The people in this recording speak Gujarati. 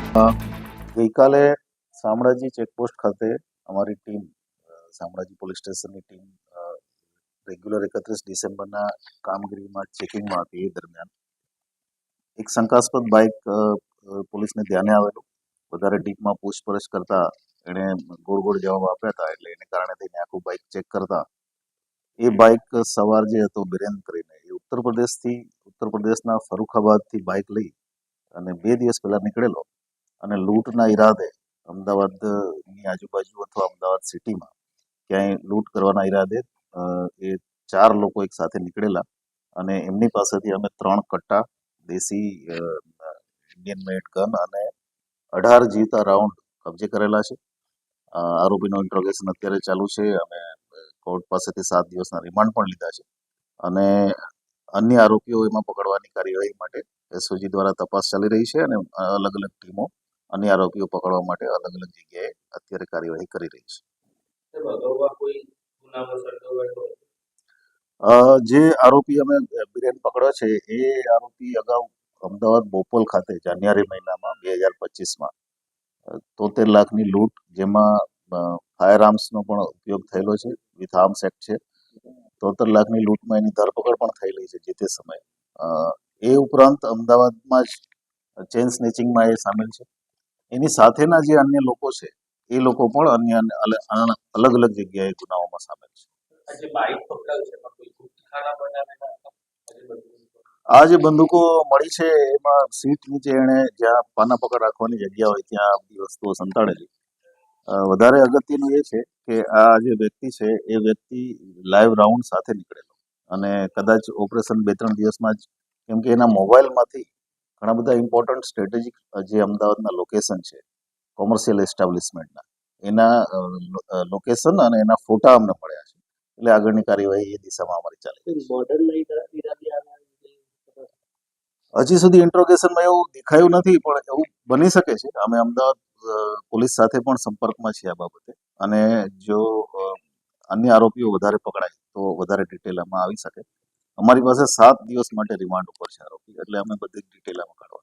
ગઈકાલે શામળાજી ચેકપોસ્ટ ખાતે અમારી ટીમ શામળાજી પોલીસ સ્ટેશનની ટીમ રેગ્યુલર 31 ડિસેમ્બરના કામગીરીમાં ચેકિંગમાં હતી. એ દરમિયાન એક શંકાસ્પદ બાઇક પોલીસને ધ્યાને આવેલું. વધારે ડીપમાં પૂછપરછ કરતા એણે ગોળ ગોળ જવાબ આપ્યા હતા, એટલે એને કારણે થઈને આખું બાઇક ચેક કરતા એ બાઇક સવાર જે હતો બિરેન કરીને, એ ઉત્તર પ્રદેશના ફરુખાબાદથી બાઇક લઈ અને 2 દિવસ પહેલા નીકળેલો અને લૂંટના ઈરાદે અમદાવાદની આજુબાજુ અથવા અમદાવાદ સિટીમાં ક્યાંય લૂંટ કરવાના ઈરાદે એ 4 લોકો એક સાથે નીકળેલા અને એમની પાસેથી અમે 3 કટ્ટા દેશી ઇન્ડિયન મેડ ગન અને 18 જીવતા રાઉન્ડ કબજે કરેલા છે. આરોપીનો ઇન્ટ્રોગેશન અત્યારે ચાલુ છે. અમે કોર્ટ પાસેથી 7 દિવસના રિમાન્ડ પણ લીધા છે અને અન્ય આરોપીઓ એમાં પકડવાની કાર્યવાહી માટે એસઓજી દ્વારા તપાસ ચાલી રહી છે અને અલગ અલગ ટીમો અન્ય આરોપીઓ પકડવા માટે અલગ અલગ જગ્યાએ અત્યારે કાર્યવાહી કરી રહી છે. જે આરોપી અમે બિરેન પકડ્યો છે એ આરોપી અગાઉ અમદાવાદ બોપલ ખાતે જાન્યુઆરી મહિનામાં 2025માં 73 લાખની લૂંટ, જેમાં ફાયર આર્મ્સનો પણ ઉપયોગ થયેલો છે, વિથ આર્મ્સ એક્ટ છે. 73 લાખની લૂંટમાં એની ધરપકડ પણ થયેલી છે જે તે સમયે. એ ઉપરાંત અમદાવાદમાં જ ચેઇન સ્નેચિંગમાં એ સામેલ છે. એની સાથેના જે અન્ય લોકો છે એ લોકો પણ અલગ અલગ જગ્યાએ ગુનાઓમાં સામેલ છે. આ જે બંદૂકો મળી છે એમાં સીટ નીચે એણે જ્યાં પાના પકડ રાખવાની જગ્યા હોય ત્યાં આ બધી વસ્તુઓ સંતાડેલી. વધારે અગત્યનું એ છે કે આ જે વ્યક્તિ છે એ વ્યક્તિ લાઈવ રાઉન્ડ સાથે નીકળેલો અને કદાચ ઓપરેશન 2-3 દિવસમાં જ, કેમ કે એના મોબાઈલમાંથી ઘણા બધા ઇમ્પોર્ટન્ટ સ્ટ્રેટેજિક જે અમદાવાદના લોકેશન છે કોમર્શિયલ એસ્ટાબ્લિશમેન્ટના, એના લોકેશન અને એના ફોટા અમને મળ્યા છે. એટલે આગળની કાર્યવાહી એ દિશામાં અમારી ચાલી રહી છે. હજી સુધી ઇન્ટ્રોગેશનમાં એવું દેખાયું નથી, પણ એવું બની શકે છે. અમે અમદાવાદ પોલીસ સાથે પણ સંપર્કમાં છીએ આ બાબતે અને જો અન્ય આરોપીઓ વધારે પકડાય તો વધારે ડિટેલ આમાં આવી શકે. અમારી પાસે 7 દિવસ માટે રિમાન્ડ ઉપર છે આરોપી, એટલે અમે બધી ડિટેલ આમાં કાઢવા